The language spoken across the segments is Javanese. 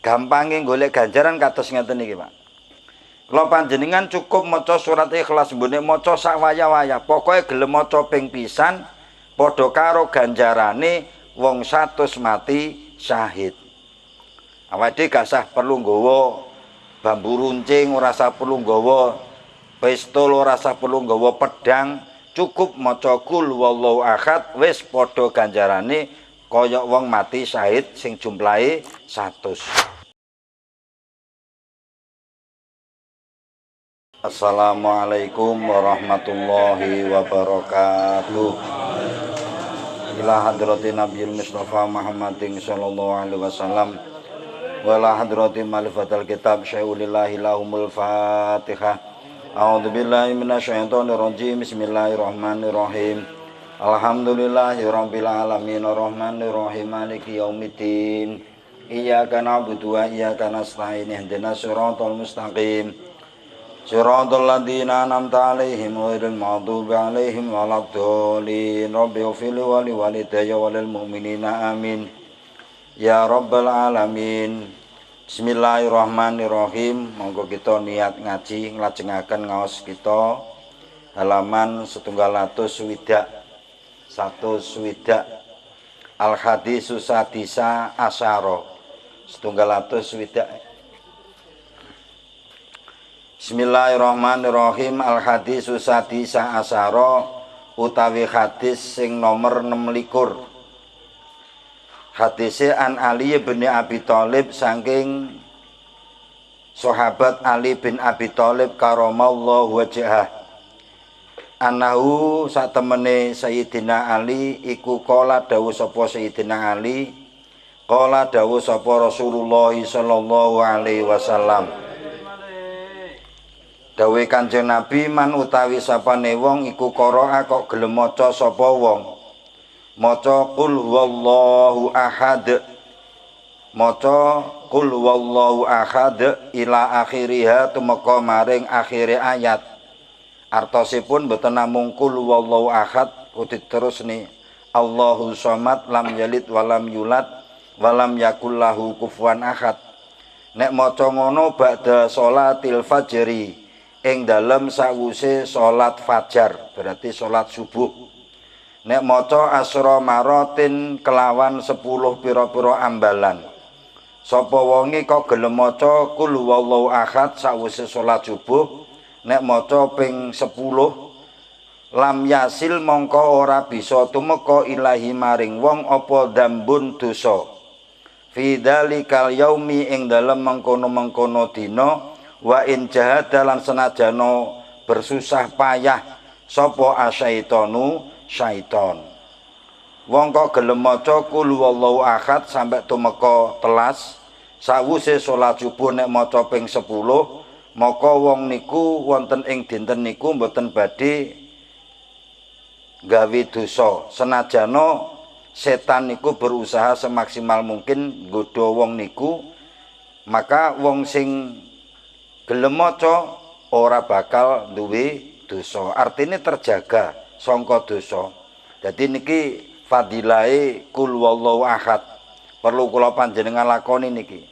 Gampange golek ganjaran kados ngeten iki, Pak. Kula panjenengan cukup maca surat Ikhlas mbone maca sak wayah-wayah. Pokoke gelem maca ping pisan padha karo ganjarane wong 100 mati syahid. Awake gak usah perlu nggawa bambu runcing, ora usah perlu nggawa pistol, ora usah perlu nggawa pedang, cukup maca kul wallahu ahad wis padha ganjarane kaya wong mati syahid sing jumlahe 100. Assalamualaikum warahmatullahi wabarakatuh. Ila hadratin Nabiyil Mustafa Muhammadin sallallahu alaihi wasallam wa la hadratin malifatal kitab syai'ulillahi lahumul fatihah. A'udzu billahi minasyaitonir rajim. Bismillahirrahmanirrahim. Alhamdulillahi rabbil alamin arrahmanir rahim maliki yaumiddin. Iyyaka na'budu wa iyyaka nasta'in ihdinas siratal mustaqim. Siratal ladzina an'amta 'alaihim ghairil maghdubi 'alaihim waladdallin. Rabbi ighfir li wa liwalidayya wa lil mu'minina amin. Ya rabbal alamin. Bismillahirrahmanirrahim. Monggo kita niat ngaji nglajengaken ngaos kita halaman 160 Al Hadisus Sadisa Asyara 160. Bismillahirrahmanirrahim. Al Hadisus Sadisa Asyara utawi hadis sing nomor 26. Hadise an Ali bin Abi Thalib saking sahabat Ali bin Abi Thalib karamallahu wajhah. Anahu satemene Sayyidina Ali iku kala dawuh sapa Sayyidina Ali, kala dawuh sapa Rasulullah sallallahu alaihi wasallam. Dawe Kanjeng Nabi, man utawi sapane wong iku qira'a kok gelem maca sapa wong maca qul huwallahu ahad, maca qul huwallahu ahad ila akhiriha tumeka maring akhire ayat. Artosipun boten namung qul huwallahu ahad kudu terus ni Allahu somad lam yalid walam yulad walam yakul lahu kufuwan ahad. Nek maca ngono ba'da sholatil fajri ing dalem sawuse salat fajar, berarti salat subuh. Nek maca asra maratin kelawan 10 pira-pira ambalan. Sapa wonge kok gelem maca qul huwallahu ahad sawise salat subuh, nek maca ping 10 lam yasil mongko ora bisa tumeka ilahi maring wong apa dambun dosa. Fi dzalikal yaumi ing dalem mengkono-mengkono dina wa in jahadalan senajana bersusah payah sapa asyaitonu syaiton. Wong kok gelem maca qul huwallahu ahad sampai tumeka telas sawise salat subuh nek maca ping 10, maka wong niku wonten ing dinten niku mboten badhe gawe dosa. Senajana setan niku berusaha semaksimal mungkin nggodha wong niku, maka wong sing gelem maca ora bakal duwe dosa, artine terjaga sangka dosa. Dadi niki fadilahe qul wallahu ahad perlu kula panjenengan lakoni niki.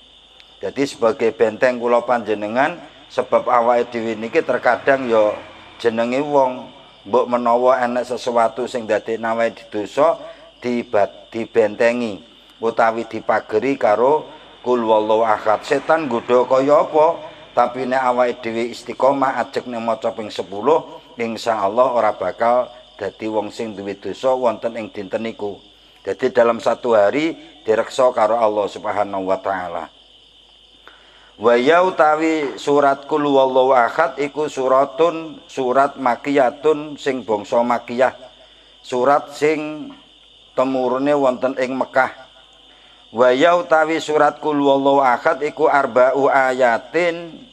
Jadi sebagai benteng kula panjenengan, sebab awake dhewe niki terkadang ya jenenge wong mbok menawa enek sesuatu sing dadekne awake dosa dibentengi utawi dipageri karo qul wallahu ahad. Setan nggodha kaya apa? Tapi nek awake dhewe istiqomah ajeg nek maca ping 10, insyaallah ora bakal dadi wong sing duwe dosa wonten ing dinten niku. Jadi dalam satu hari direksa karo Allah Subhanahu wa taala. Wa ya utawi surat qul huwallahu ahad iku surat makiyatun sing bangsa makiyah. Surat sing temurune wonten ing Mekah. Wa ya utawi surat qul huwallahu ahad iku arba'u ayatin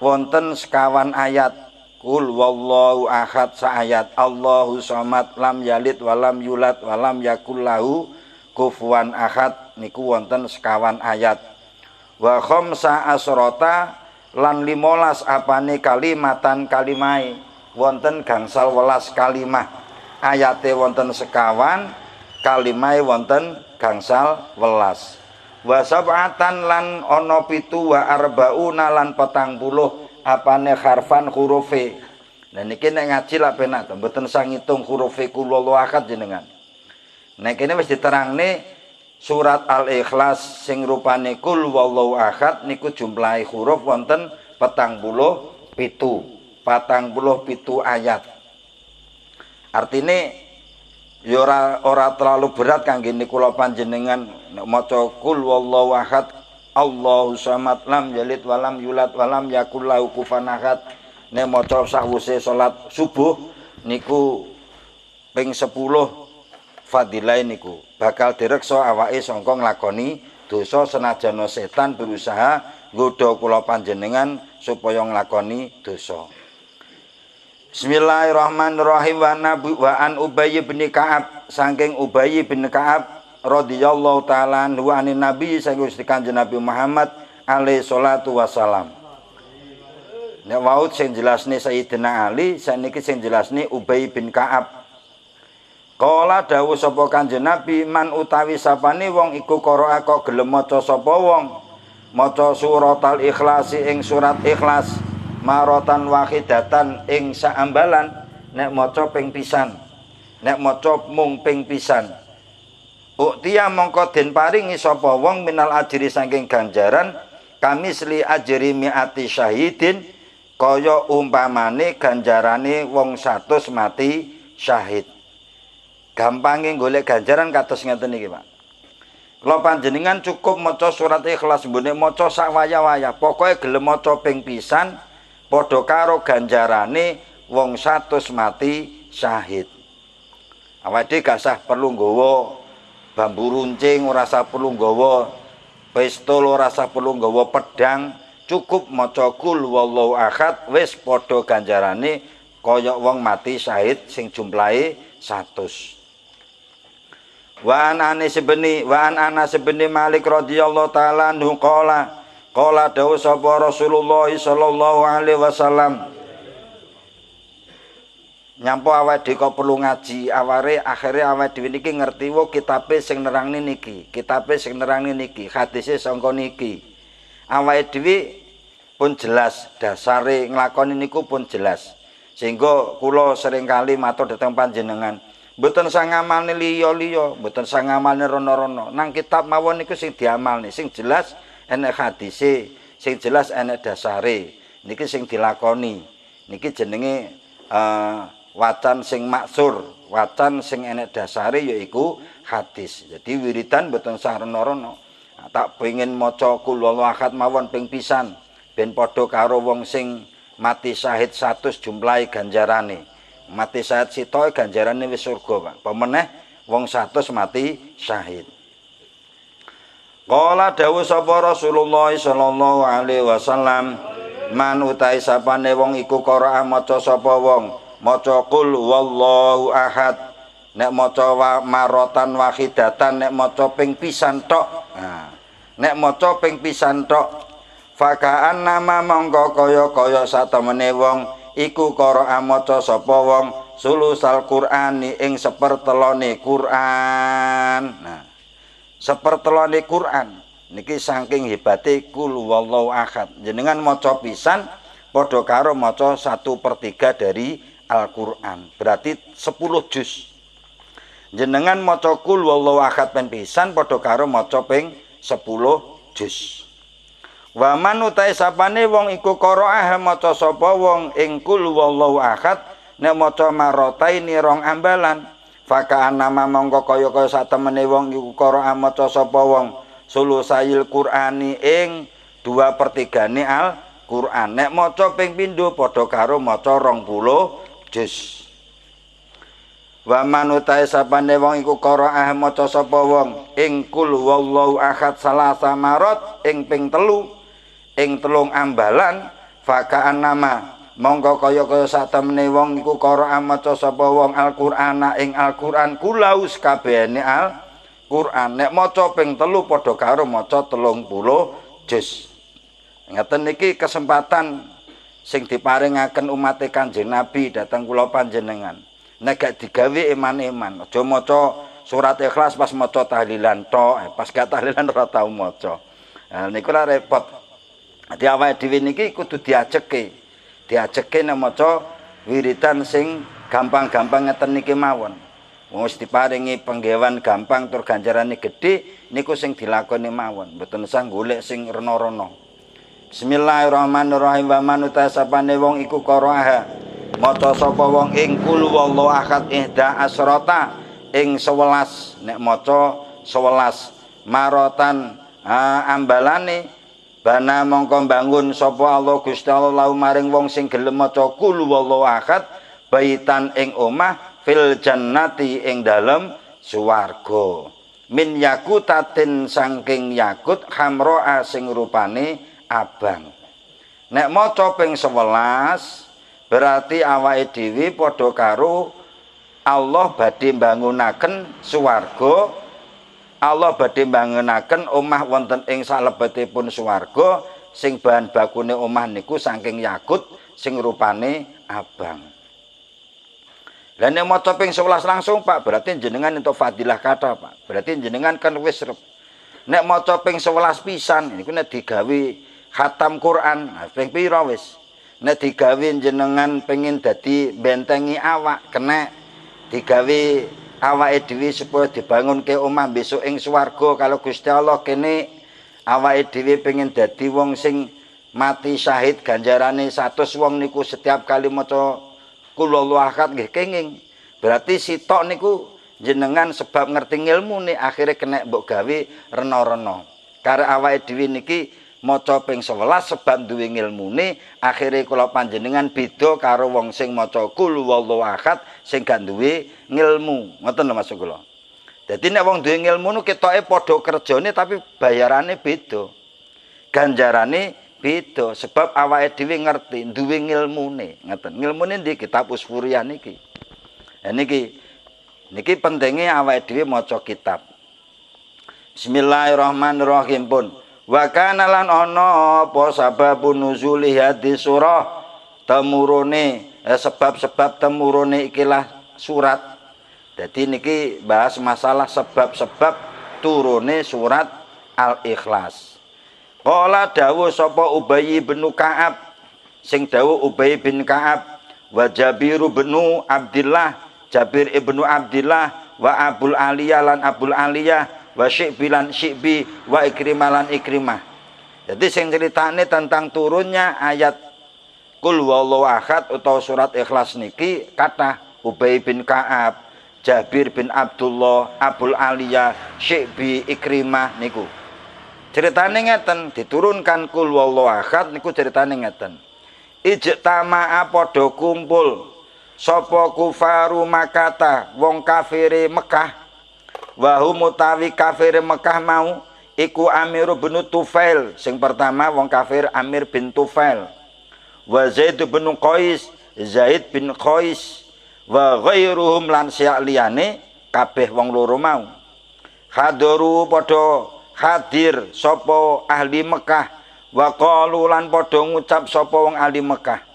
wonten sekawan ayat. Qul wallahu ahad saayat. Allahu somad lam yalid walam yulad walam yakul lahu kufuwan ahad niku wonten sekawan ayat. Wa khamsa asrota lan 15 apane kalimatan kalimai wonten gangsal 12 kalimah. Ayate wonten sekawan, kalimai wonten gangsal 12. wa sab'atan lan ana 7 wa arbauna lan 40 apane harfan hurufe. Nah niki nek ngaji lak penak to mboten sang ngitung hurufe kulullahu ahad jenengan. Nek kene wis diterangne surat Al-Ikhlas sing rupane kul wallahu ahad niku jumlahe huruf wonten 47 ayat. Artine ya ora terlalu berat kangge kula panjenengan nek maca kul wallahu ahad Allahu samad lam yalid walam yulad walam yakul lahu kufuwan ahad. Nek maca sahwuse salat subuh niku ping 10 fadilah niku bakal direksa awake sangka nglakoni dosa senajan setan berusaha nggodha kula panjenengan supaya nglakoni dosa. Bismillahirrahmanirrahim wa an Ubay bin Ka'ab saking Ubay bin Ka'ab radhiyallahu taala anhu anin nabi saking Kanjeng Nabi Muhammad alaihi salatu wasalam. Nek waut sing jelasne Sayyidina Ali saniki sing jelasne Ubay bin Ka'ab. Kala dawuh sapa Kanjeng Nabi man utawi sapane wong iku qira'a kok gelem maca sapa wong maca suratal Ikhlas ing surat Ikhlas marotan wahidatan ing saambalan nek maca ping pisan nek maca mung ping pisan uktiya mongko den paringi sapa wong minal ajri saking ganjaran kamisli ajri mi'ati syahidin kaya umpamane ganjarane wong 100 mati syahid. Gampange golek ganjaran kados ngeten iki, Pak. Kula panjenengan cukup maca surat Ikhlas mbone maca sak wayah-wayah, pokoke gelem maca ping pisan padha karo ganjarane wong 100 mati syahid. Awake gak usah perlu nggawa bambu runcing, ora usah perlu nggawa pistol, ora usah perlu nggawa pedang, cukup maca kul wallahu ahad wis padha ganjarane kaya wong mati syahid sing jumlahe 100. Wa an Anas bin Malik radhiyallahu taala anhu qala dawuh sapa Rasulullah sallallahu alaihi wasallam nyampo awake dhewe kok perlu ngaji akhire awake dhewe niki ngerti wo kitabe sing nerangne niki hadise sangka niki awake dhewe pun jelas dasare nglakoni niku pun jelas sehingga kula seringkali matur dhateng panjenengan mboten sangamalne liya-liya, mboten sangamalne rono-rono. Nang kitab mawon niku sing diamalne, sing jelas enek hadise, sing jelas enek dasare. Niki sing dilakoni. Niki jenenge wacan sing maksur, wacan sing enek dasare yaiku hadis. Jadi wiridan mboten sah rono-rono. Tak pengin maca kul wallahu ahad mawon ping pisan ben padha karo wong sing mati syahid 100 jumlahe ganjarane. Mati syahid sitoe ganjarane wis surga, Pak. Pemeneh wong 100 mati syahid. Qala dawuh sapa Rasulullah sallallahu alaihi wasallam man utai sapane wong iku qira'a maca sapa wong maca qul wallahu ahad nek maca marotan wahidatan nek maca ping pisan tok. Nah, nek maca ping pisan tok fakaan nama mongko kaya-kaya satemene wong iku qira'a maca sapa wong sulusal Qur'ani ing sepertelone Qur'an. Nah, sepertelone Qur'an niki saking hebate kul wallahu ahad. Jenengan maca pisan padha karo maca 1/3 dari Al-Qur'an. Berarti 10 juz. Jenengan maca kul wallahu ahad pen pisan padha karo maca ping 10 juz. Wa man utai sapane wong iku qiraah maca sapa wong ing kul wallahu ahad nek maca marotaini rong ambalan fakaan nama mongko kaya-kaya satemene wong iku qiraah maca sapa wong sulusayil Qur'ani ing 2/3 Al-Qur'an nek maca ping pindho padha karo maca 20 juz. Wa man utai sapane wong iku qiraah maca sapa wong ing kul wallahu ahad salasa marot ing ping 3 ing 3 ambalan fakaan nama mongko kaya-kaya satemene wong iku qira'a maca sapa wong Al-Qur'ana ing Al-Qur'an kulaus kabehane Al-Qur'an nek maca ping 3 padha karo maca 30 juz. Ngeten niki kesempatan sing diparingaken umat Kanjeng Nabi dhateng kula panjenengan. Nek gak digawe eman-eman aja maca surat Ikhlas pas maca tahlilan tok, pas gak tahlilan ora tau maca. Nah niku lah repot. Dadi awake dhewe niki kudu diajeke nek maca wiridan sing gampang-gampang ngeten niki mawon. Wis diparingi penggawean gampang tur ganjarane gedhe niku sing dilakoni mawon, mboten usah golek sing rena-rena. Bismillahirrahmanirrahim. Wa man utasapane wong iku qara'a maca sapa wong ing kul wallahu ahad ihda asrata ing 11 nek maca 11 marotan ambalane bana mongko bangun sapa Allah Gusti Allah lahu maring wong sing gelem maca kul wallahu ahad baitan ing omah fil jannati ing dalem swarga min yakutatin saking yakut hamroa sing rupane abang. Nek maca ping 11 berarti awake dhewe padha karo Allah badhe mbangunaken swarga. Allah badhe mbangunaken omah wonten ing salebetipun swarga sing bahan bakune omah niku saking yakut sing rupane abang. Lah nek maca ping 11 langsung Pak, berarti jenengan entuk fadilah kata Pak. Berarti jenengan kan wis rep. Nek maca ping 11 pisan niku nek digawe khatam Quran, ping pira wis. Nek digawe jenengan pengin dadi bentengi awak, kena digawe awake dhewe supaya dibangunke omah besok ing swarga kalau Gusti Allah kene awake dhewe pengin dadi wong sing mati syahid ganjarane 100 wong niku setiap kali maca Kulullah akad nggih kenging. Berarti sitok niku jenengan sebab ngerti ngilmu nih akhirnya kena mbok gawe rena-rena. Karena awake dhewe niki maca ping 11 sebab duwe ngilmune akhirnya kula panjenengan beda karo wong sing maca Kulullah akad sing gak duwe ngilmu. Ngoten lho maksud kula. Dadi nek wong duwe ngilmu nu ketoke padha kerjane tapi bayarane beda. Ganjarane beda sebab awake dhewe ngerti duwe ngilmune ngoten ngilmune ndi kitab Usfuriyah niki. Lah niki pentinge awake dhewe maca kitab. Bismillahirrahmanirrahim pun wa kana lan ana apa sababun nuzuli hadis surah temurune sebab-sebab temurune ikilah surat. Dadi niki bahas masalah sebab-sebab turune surat Al-Ikhlas. Qala dawuh sapa Ubay bin Ka'ab sing dawuh Ubay bin Ka'ab wa Jabir bin Abdullah Jabir ibnu Abdullah wa Abul Aliyah lan Abul Aliyah wa Syi'bi lan Syi'bi wa Ikrimah lan Ikrimah. Jadi sing ceritane tentang turunnya ayat Qul huwallahu ahad utawa surat Ikhlas niki kathah Ubay bin Ka'ab, Jabir bin Abdullah, Abul Aliyah, Syi'bi, Ikrimah niku. Ceritane ngeten diturunkan Qul huwallahu ahad niku ceritane ngeten. Ijtama'a padha kumpul sapa kufaru Makkah wong kafire Mekah wa hum utawi kafire Mekah mau iku Amir bin Tufail sing pertama wong kafir Amir bin Tufail wa Zaid bin Qais Zaid bin Qais wa ghairuhum lan sak liyane kabeh wong loro mau hadaru padha hadir sapa ahli Mekah wa qalu lan padha ngucap sapa wong ahli Mekah.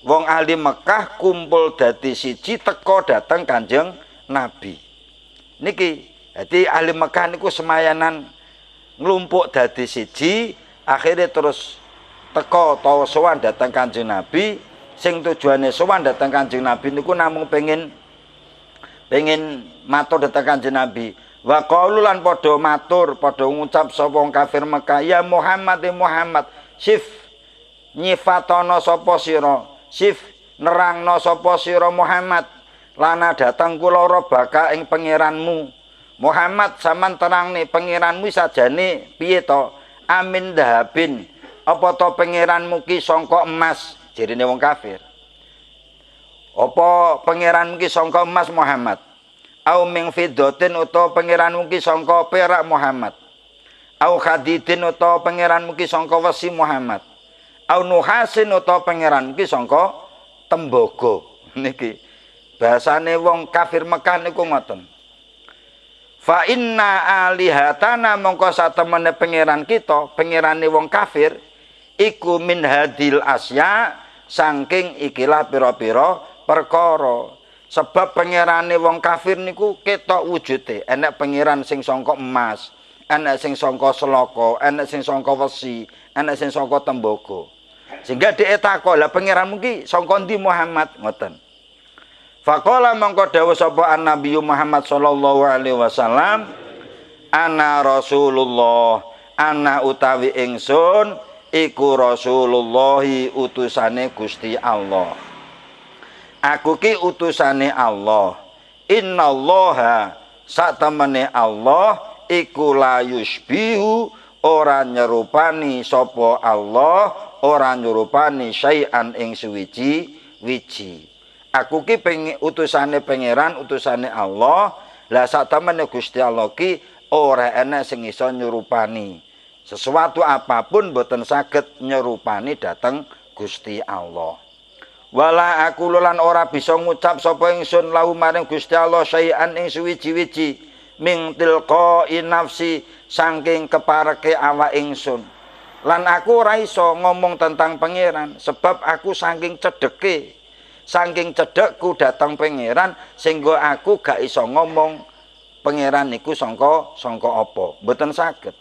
Wong ahli Mekah kumpul dadi siji teka dateng Kanjeng Nabi. Niki dadi ahli Mekah niku semayanan nglumpuk dadi siji akhirnya terus teka utawa sowan dateng Kanjeng Nabi. Sing tujuane sowan dateng Kanjeng Nabi niku namung pengin matur dateng Kanjeng Nabi. Wa qaulu lan padha matur, padha ngucap sapa wong kafir Mekah, ya Muhammad Muhammad, sif nyifatono sapa sira, sif nerangno sapa sira Muhammad, lana datang kula robaka ing pangeranmu. Muhammad sampean terangne pangeranmu sajane piye to? Amin dahabin. Apa to pangeranmu ki sangka emas? Jarine wong kafir. Apa pangeranmu ki sangka emas Muhammad? Au ming fiddatin utawa pangeranmu ki sangka perak Muhammad. Au khadidin utawa pangeranmu ki sangka wesi Muhammad. Au nuhasin utawa pangeranmu ki sangka tembaga. Niki bahasane wong kafir Mekah niku ngoten. Fa inna alihatana mongko satemene pangeran kita, pangerane wong kafir iku min hadil asya saking ikilah pira-pira perkara. Sebab pangerane wong kafir niku ketok wujude. Enek pangeran sing sangka emas, enek sing sangka selaka, enek sing sangka wesi, enek sing sangka tembaga. Sehingga dhek takok, "Lah pangeranmu ki sangka ndi Muhammad?" Ngoten. Faqala mangko dawuh sapa Nabi Muhammad sallallahu alaihi wasallam, "Ana Rasulullah, ana utawi ingsun iku Rasulullahi utusane Gusti Allah." Aku ki utusane Allah. Innallaha satemene Allah iku la yusbihu ora nyerupani sapa Allah, ora nyerupani syai'an ing suwiji-wiji. Aku ki utusane pangeran, utusane Allah. Lah satemene Gusti Allah ki ora enek sing iso nyerupani. Sesuatu apapun boten saged nyerupani dhateng Gusti Allah. Wala aku lan ora bisa ngucap sapa ingsun lahu maring Gusti Allah syai'an ing suwiji-wiji ming tilqa'i nafsi saking kepareke awak ingsun. Lan aku ora iso ngomong tentang pangeran sebab aku saking cedheke, saking cedhekku datang pangeran sehingga aku gak iso ngomong pangeran niku sangka apa. Mboten saged.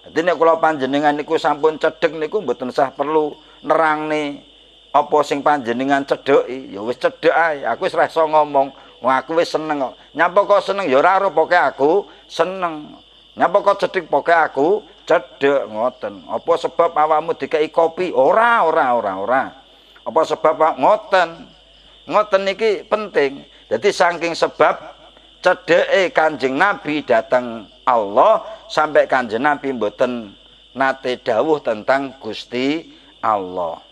Dadi nek kula panjenengan niku sampun cedhek niku mboten usah perlu nerangne apa sing panjenengan cedheki, ya wis cedhek ae. Aku wis ora iso ngomong, wong aku wis seneng kok. Nyapa kok seneng ya ora pokoke aku seneng. Nyapa kok cedhek pokoke aku cedhek ngoten. Apa sebab awakmu dikei kopi? Ora. Apa sebab ngoten? Ngoten niki penting. Jadi saking sebab cedheke Kanjeng Nabi datang Allah sampai Kanjeng Nabi mboten nate dawuh tentang Gusti Allah.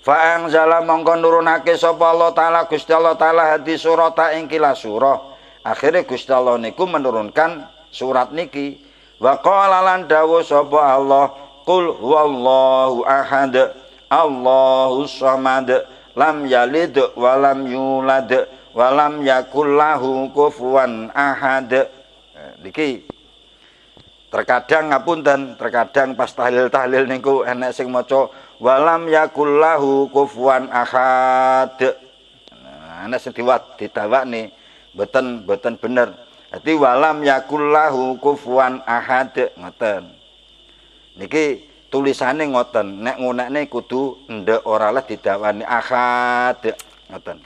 Fa anzala mongko nurunake sapa Allah taala Gusti Allah taala hadi surata ing kilas surah. Akhire Gusti Allah niku menurunkan surat niki. Wa qala lan dawuh sapa Allah, qul huwallahu ahad, Allahus samad, lam yalid wa lam yulad wa lam yakul lahu kufuwan ahad. Niki terkadang ngapunten, terkadang pas tahlil niku enek sing maca walam yakullahu kufuwan ahad. Ana sing ditawakne boten bener. Dadi walam yakullahu kufuwan ahad ngoten. Niki tulisane ngoten, nek ngunekne kudu ndek ora lah didawani ahad ngoten.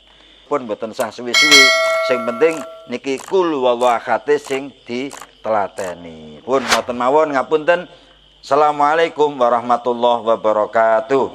Pun boten sah suwi-suwi, sing penting niki kul wallahu ahad sing ditelateni. Pun ngoten mawon ngapunten. Assalamualaikum warahmatullahi wabarakatuh.